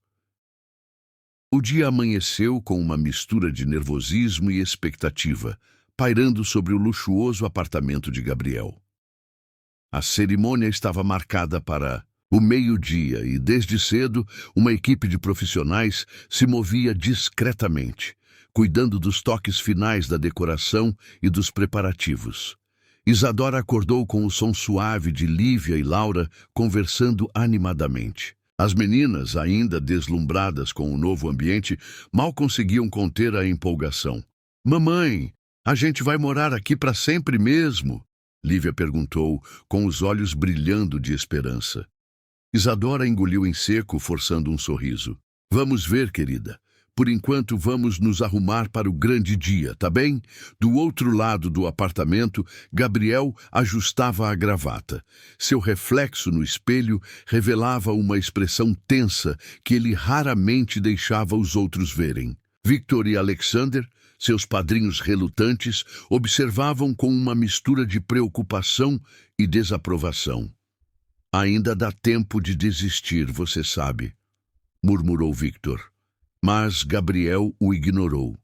O dia amanheceu com uma mistura de nervosismo e expectativa, pairando sobre o luxuoso apartamento de Gabriel. A cerimônia estava marcada para o meio-dia e, desde cedo, uma equipe de profissionais se movia discretamente, cuidando dos toques finais da decoração e dos preparativos. Isadora acordou com o som suave de Lívia e Laura conversando animadamente. As meninas, ainda deslumbradas com o novo ambiente, mal conseguiam conter a empolgação. "Mamãe, a gente vai morar aqui para sempre mesmo?" Lívia perguntou, com os olhos brilhando de esperança. Isadora engoliu em seco, forçando um sorriso. "Vamos ver, querida. Por enquanto, vamos nos arrumar para o grande dia, tá bem?" Do outro lado do apartamento, Gabriel ajustava a gravata. Seu reflexo no espelho revelava uma expressão tensa que ele raramente deixava os outros verem. Victor e Alexander, seus padrinhos relutantes, observavam com uma mistura de preocupação e desaprovação. "Ainda dá tempo de desistir, você sabe", murmurou Victor. Mas Gabriel o ignorou.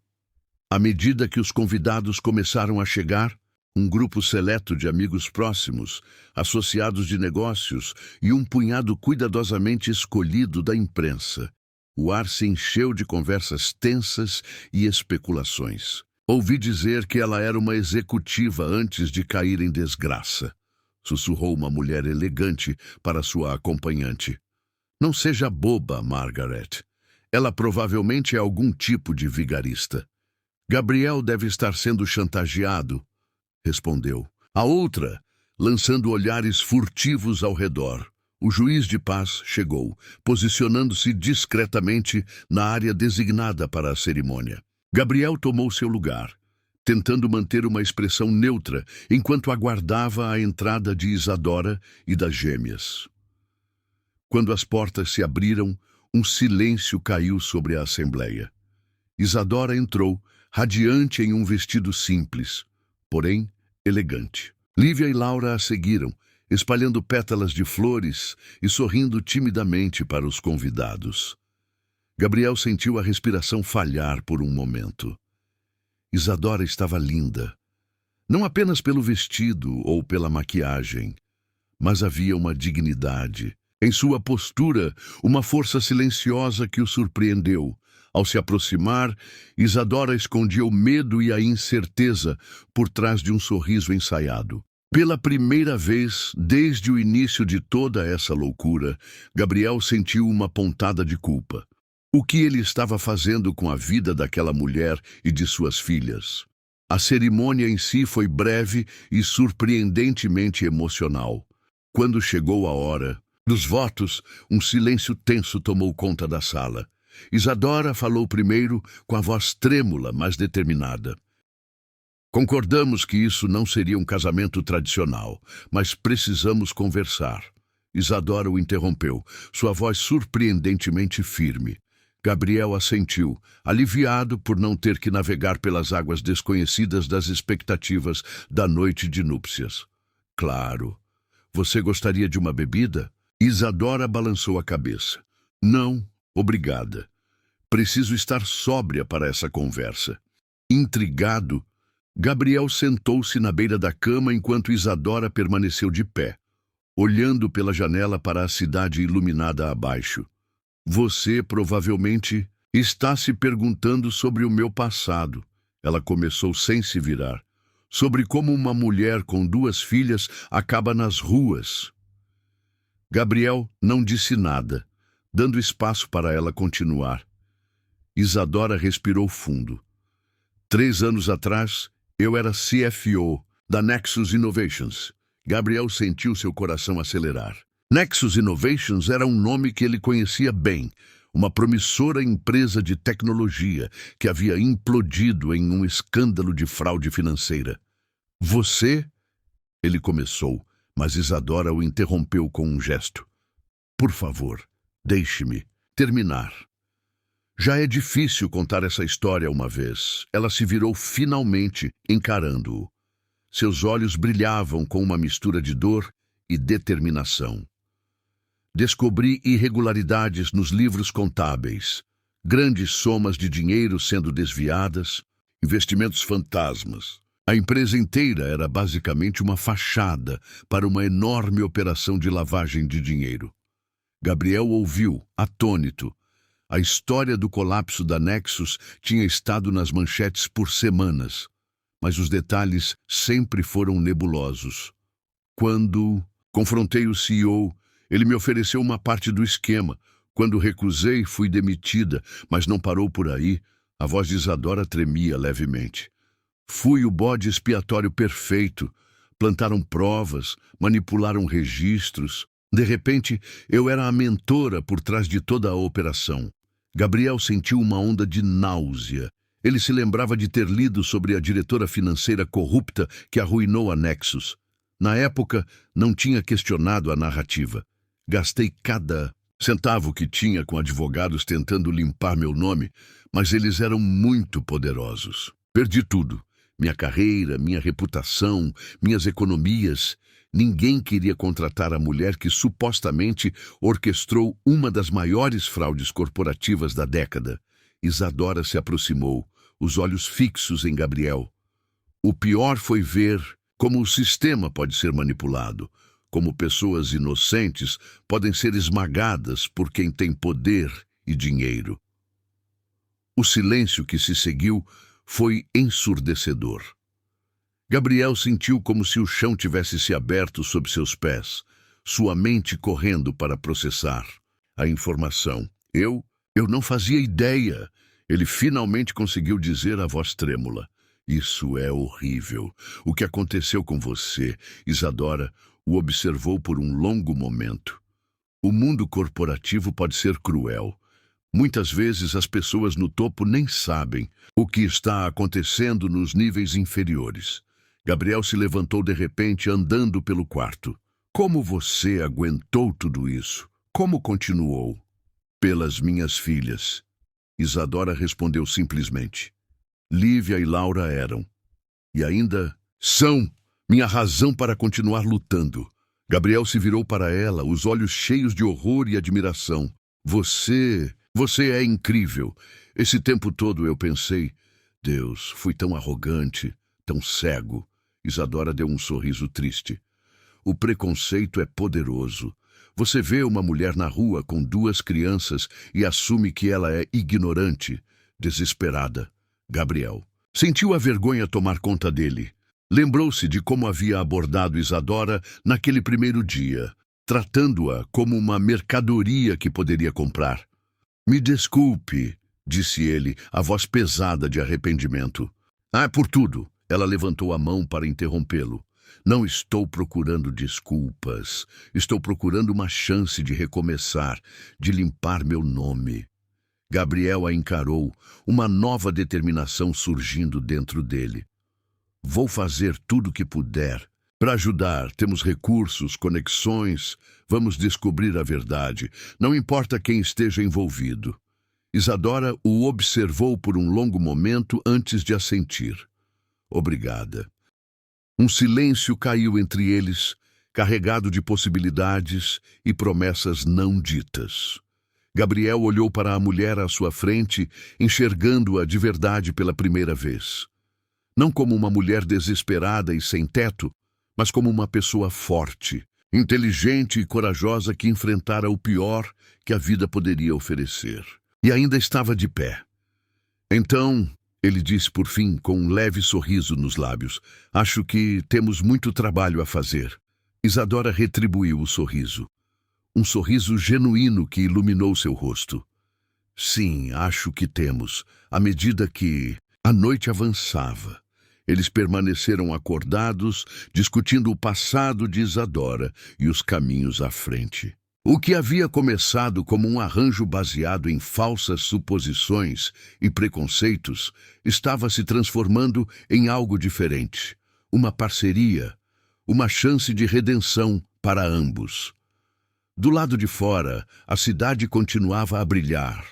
À medida que os convidados começaram a chegar, um grupo seleto de amigos próximos, associados de negócios e um punhado cuidadosamente escolhido da imprensa, o ar se encheu de conversas tensas e especulações. "Ouvi dizer que ela era uma executiva antes de cair em desgraça", sussurrou uma mulher elegante para sua acompanhante. "Não seja boba, Margaret. Ela provavelmente é algum tipo de vigarista." "Gabriel deve estar sendo chantageado", respondeu. A outra, lançando olhares furtivos ao redor. O juiz de paz chegou, posicionando-se discretamente na área designada para a cerimônia. Gabriel tomou seu lugar, tentando manter uma expressão neutra enquanto aguardava a entrada de Isadora e das gêmeas. Quando as portas se abriram, um silêncio caiu sobre a assembleia. Isadora entrou, radiante em um vestido simples, porém elegante. Lívia e Laura a seguiram, espalhando pétalas de flores e sorrindo timidamente para os convidados. Gabriel sentiu a respiração falhar por um momento. Isadora estava linda, não apenas pelo vestido ou pela maquiagem, mas havia uma dignidade. Em sua postura, uma força silenciosa que o surpreendeu. Ao se aproximar, Isadora escondia o medo e a incerteza por trás de um sorriso ensaiado. Pela primeira vez, desde o início de toda essa loucura, Gabriel sentiu uma pontada de culpa. O que ele estava fazendo com a vida daquela mulher e de suas filhas? A cerimônia em si foi breve e surpreendentemente emocional. Quando chegou a hora dos votos, um silêncio tenso tomou conta da sala. Isadora falou primeiro, com a voz trêmula, mas determinada. Concordamos que isso não seria um casamento tradicional, mas precisamos conversar. Isadora o interrompeu, sua voz surpreendentemente firme. Gabriel assentiu, aliviado por não ter que navegar pelas águas desconhecidas das expectativas da noite de núpcias. Claro. Você gostaria de uma bebida? Isadora balançou a cabeça. Não, obrigada. Preciso estar sóbria para essa conversa. Intrigado, Gabriel sentou-se na beira da cama enquanto Isadora permaneceu de pé, olhando pela janela para a cidade iluminada abaixo. Você provavelmente está se perguntando sobre o meu passado. Ela começou sem se virar. Sobre como uma mulher com 2 filhas acaba nas ruas. Gabriel não disse nada, dando espaço para ela continuar. Isadora respirou fundo. 3 anos atrás, eu era CFO da Nexus Innovations. Gabriel sentiu seu coração acelerar. Nexus Innovations era um nome que ele conhecia bem, uma promissora empresa de tecnologia que havia implodido em um escândalo de fraude financeira. Você? Ele começou, mas Isadora o interrompeu com um gesto. Por favor, deixe-me terminar. Já é difícil contar essa história uma vez. Ela se virou finalmente, encarando-o. Seus olhos brilhavam com uma mistura de dor e determinação. Descobri irregularidades nos livros contábeis, grandes somas de dinheiro sendo desviadas, investimentos fantasmas. A empresa inteira era basicamente uma fachada para uma enorme operação de lavagem de dinheiro. Gabriel ouviu, atônito. A história do colapso da Nexus tinha estado nas manchetes por semanas, mas os detalhes sempre foram nebulosos. Quando confrontei o CEO, ele me ofereceu uma parte do esquema. Quando recusei, fui demitida, mas não parou por aí. A voz de Isadora tremia levemente. Fui o bode expiatório perfeito. Plantaram provas, manipularam registros. De repente, eu era a mentora por trás de toda a operação. Gabriel sentiu uma onda de náusea. Ele se lembrava de ter lido sobre a diretora financeira corrupta que arruinou a Nexus. Na época, não tinha questionado a narrativa. Gastei cada centavo que tinha com advogados tentando limpar meu nome, mas eles eram muito poderosos. Perdi tudo. Minha carreira, minha reputação, minhas economias. Ninguém queria contratar a mulher que supostamente orquestrou uma das maiores fraudes corporativas da década. Isadora se aproximou, os olhos fixos em Gabriel. O pior foi ver como o sistema pode ser manipulado, como pessoas inocentes podem ser esmagadas por quem tem poder e dinheiro. O silêncio que se seguiu foi ensurdecedor. Gabriel sentiu como se o chão tivesse se aberto sob seus pés, sua mente correndo para processar a informação. Eu não fazia ideia. Ele finalmente conseguiu dizer a voz trêmula. Isso é horrível. O que aconteceu com você? Isadora o observou por um longo momento. O mundo corporativo pode ser cruel. Muitas vezes as pessoas no topo nem sabem o que está acontecendo nos níveis inferiores. Gabriel se levantou de repente, andando pelo quarto. Como você aguentou tudo isso? Como continuou? Pelas minhas filhas. Isadora respondeu simplesmente. Lívia e Laura eram. E ainda são minha razão para continuar lutando. Gabriel se virou para ela, os olhos cheios de horror e admiração. Você é incrível. Esse tempo todo eu pensei, Deus, fui tão arrogante, tão cego. Isadora deu um sorriso triste. O preconceito é poderoso. Você vê uma mulher na rua com 2 crianças e assume que ela é ignorante, desesperada. Gabriel sentiu a vergonha tomar conta dele. Lembrou-se de como havia abordado Isadora naquele primeiro dia, tratando-a como uma mercadoria que poderia comprar. Me desculpe, disse ele, a voz pesada de arrependimento. Ah, por tudo. Ela levantou a mão para interrompê-lo. Não estou procurando desculpas. Estou procurando uma chance de recomeçar, de limpar meu nome. Gabriel a encarou, uma nova determinação surgindo dentro dele. Vou fazer tudo o que puder. Para ajudar, temos recursos, conexões. Vamos descobrir a verdade. Não importa quem esteja envolvido. Isadora o observou por um longo momento antes de assentir. Obrigada. Um silêncio caiu entre eles, carregado de possibilidades e promessas não ditas. Gabriel olhou para a mulher à sua frente, enxergando-a de verdade pela primeira vez. Não como uma mulher desesperada e sem teto, mas como uma pessoa forte, inteligente e corajosa que enfrentara o pior que a vida poderia oferecer. E ainda estava de pé. Então, ele disse por fim, com um leve sorriso nos lábios, acho que temos muito trabalho a fazer. Isadora retribuiu o sorriso. Um sorriso genuíno que iluminou seu rosto. Sim, acho que temos, à medida que a noite avançava. Eles permaneceram acordados, discutindo o passado de Isadora e os caminhos à frente. O que havia começado como um arranjo baseado em falsas suposições e preconceitos estava se transformando em algo diferente. Uma parceria, uma chance de redenção para ambos. Do lado de fora, a cidade continuava a brilhar,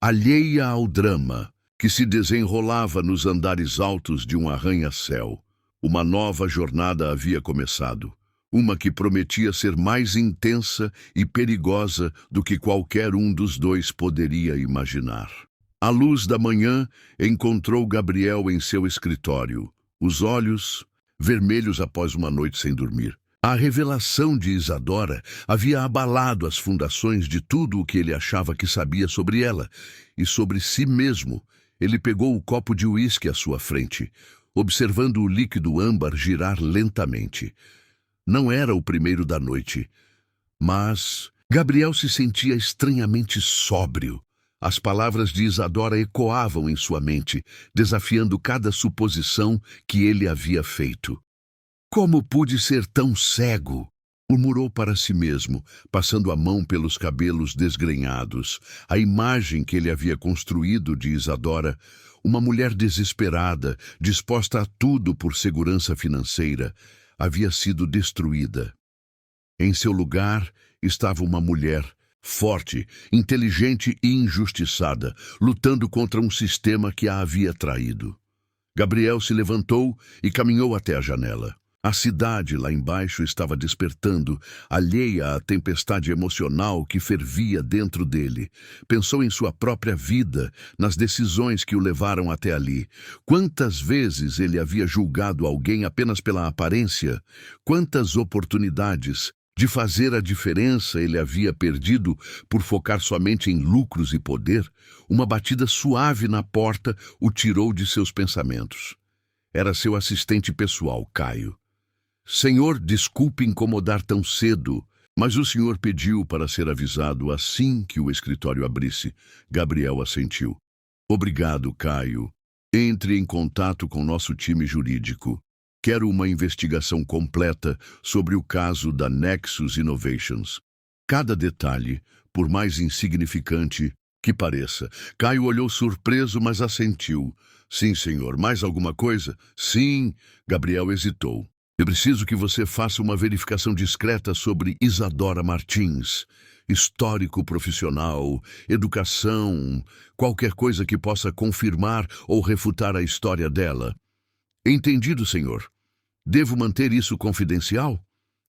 alheia ao drama que se desenrolava nos andares altos de um arranha-céu. Uma nova jornada havia começado. Uma que prometia ser mais intensa e perigosa do que qualquer um dos dois poderia imaginar. À luz da manhã, encontrou Gabriel em seu escritório, os olhos vermelhos após uma noite sem dormir. A revelação de Isadora havia abalado as fundações de tudo o que ele achava que sabia sobre ela e sobre si mesmo. Ele pegou o copo de uísque à sua frente, observando o líquido âmbar girar lentamente. Não era o primeiro da noite, mas Gabriel se sentia estranhamente sóbrio. As palavras de Isadora ecoavam em sua mente, desafiando cada suposição que ele havia feito. Como pude ser tão cego? Murmurou para si mesmo, passando a mão pelos cabelos desgrenhados. A imagem que ele havia construído de Isadora, uma mulher desesperada, disposta a tudo por segurança financeira, havia sido destruída. Em seu lugar estava uma mulher forte, inteligente e injustiçada, lutando contra um sistema que a havia traído. Gabriel se levantou e caminhou até a janela. A cidade lá embaixo estava despertando, alheia à tempestade emocional que fervia dentro dele. Pensou em sua própria vida, nas decisões que o levaram até ali. Quantas vezes ele havia julgado alguém apenas pela aparência? Quantas oportunidades de fazer a diferença ele havia perdido por focar somente em lucros e poder? Uma batida suave na porta o tirou de seus pensamentos. Era seu assistente pessoal, Caio. Senhor, desculpe incomodar tão cedo, mas o senhor pediu para ser avisado assim que o escritório abrisse. Gabriel assentiu. Obrigado, Caio. Entre em contato com nosso time jurídico. Quero uma investigação completa sobre o caso da Nexus Innovations. cada detalhe, por mais insignificante que pareça. Caio olhou surpreso, mas assentiu. Sim, senhor. Mais alguma coisa? Sim. Gabriel hesitou. Eu preciso que você faça uma verificação discreta sobre Isadora Martins. Histórico profissional, educação, qualquer coisa que possa confirmar ou refutar a história dela. Entendido, senhor. Devo manter isso confidencial?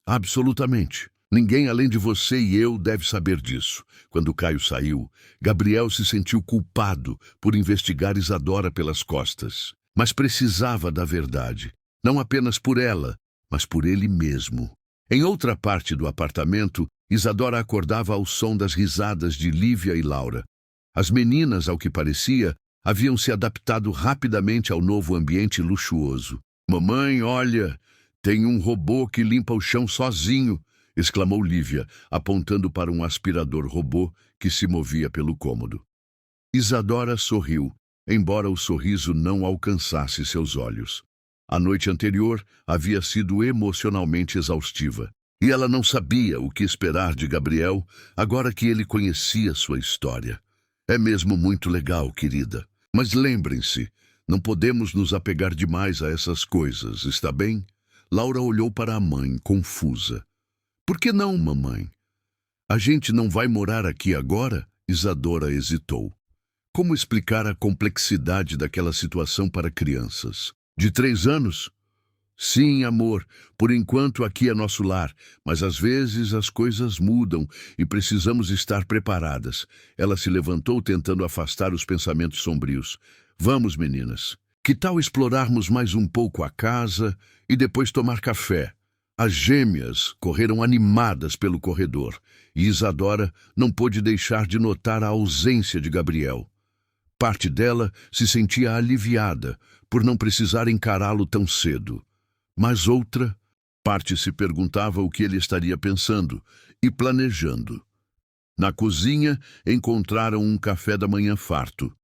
Absolutamente. Ninguém além de você e eu deve saber disso. Quando Caio saiu, Gabriel se sentiu culpado por investigar Isadora pelas costas. Mas precisava da verdade. Não apenas por ela, mas por ele mesmo. Em outra parte do apartamento, Isadora acordava ao som das risadas de Lívia e Laura. As meninas, ao que parecia, haviam se adaptado rapidamente ao novo ambiente luxuoso. Mamãe, olha, tem um robô que limpa o chão sozinho, exclamou Lívia, apontando para um aspirador robô que se movia pelo cômodo. Isadora sorriu, embora o sorriso não alcançasse seus olhos. A noite anterior havia sido emocionalmente exaustiva, e ela não sabia o que esperar de Gabriel agora que ele conhecia sua história. É mesmo muito legal, querida. Mas lembrem-se, não podemos nos apegar demais a essas coisas, está bem? Laura olhou para a mãe, confusa. Por que não, mamãe? A gente não vai morar aqui agora? Isadora hesitou. Como explicar a complexidade daquela situação para crianças? De 3 anos? Sim, amor, por enquanto aqui é nosso lar, mas às vezes as coisas mudam e precisamos estar preparadas. Ela se levantou tentando afastar os pensamentos sombrios. Vamos, meninas. Que tal explorarmos mais um pouco a casa e depois tomar café? As gêmeas correram animadas pelo corredor e Isadora não pôde deixar de notar a ausência de Gabriel. Parte dela se sentia aliviada por não precisar encará-lo tão cedo. Mas outra parte se perguntava o que ele estaria pensando e planejando. Na cozinha, encontraram um café da manhã farto.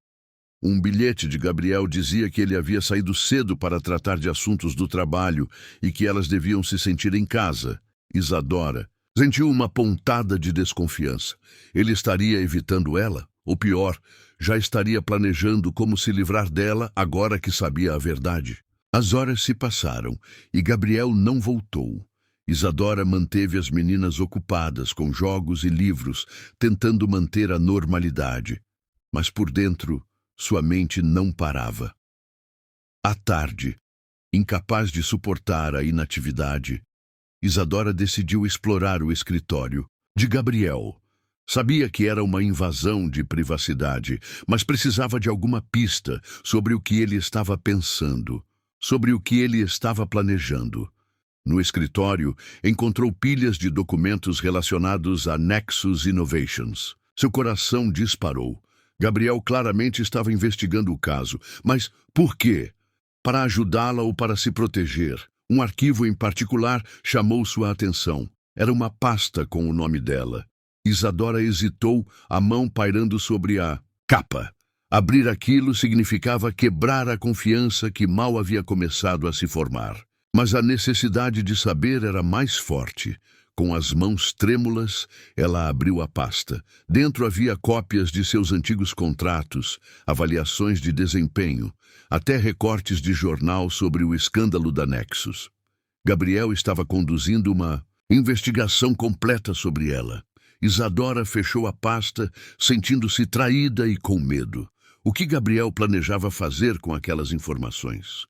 Um bilhete de Gabriel dizia que ele havia saído cedo para tratar de assuntos do trabalho e que elas deviam se sentir em casa. Isadora sentiu uma pontada de desconfiança. Ele estaria evitando ela? Ou pior, já estaria planejando como se livrar dela agora que sabia a verdade? As horas se passaram e Gabriel não voltou. Isadora manteve as meninas ocupadas com jogos e livros, tentando manter a normalidade. Mas por dentro, sua mente não parava. À tarde, incapaz de suportar a inatividade, Isadora decidiu explorar o escritório de Gabriel. Sabia que era uma invasão de privacidade, mas precisava de alguma pista sobre o que ele estava pensando, sobre o que ele estava planejando. No escritório, encontrou pilhas de documentos relacionados a Nexus Innovations. Seu coração disparou. Gabriel claramente estava investigando o caso, mas por quê? Para ajudá-la ou para se proteger? Um arquivo em particular chamou sua atenção. Era uma pasta com o nome dela. Isadora hesitou, a mão pairando sobre a capa. Abrir aquilo significava quebrar a confiança que mal havia começado a se formar. Mas a necessidade de saber era mais forte. Com as mãos trêmulas, ela abriu a pasta. Dentro havia cópias de seus antigos contratos, avaliações de desempenho, até recortes de jornal sobre o escândalo da Nexus. Gabriel estava conduzindo uma investigação completa sobre ela. Isadora fechou a pasta, sentindo-se traída e com medo. O que Gabriel planejava fazer com aquelas informações?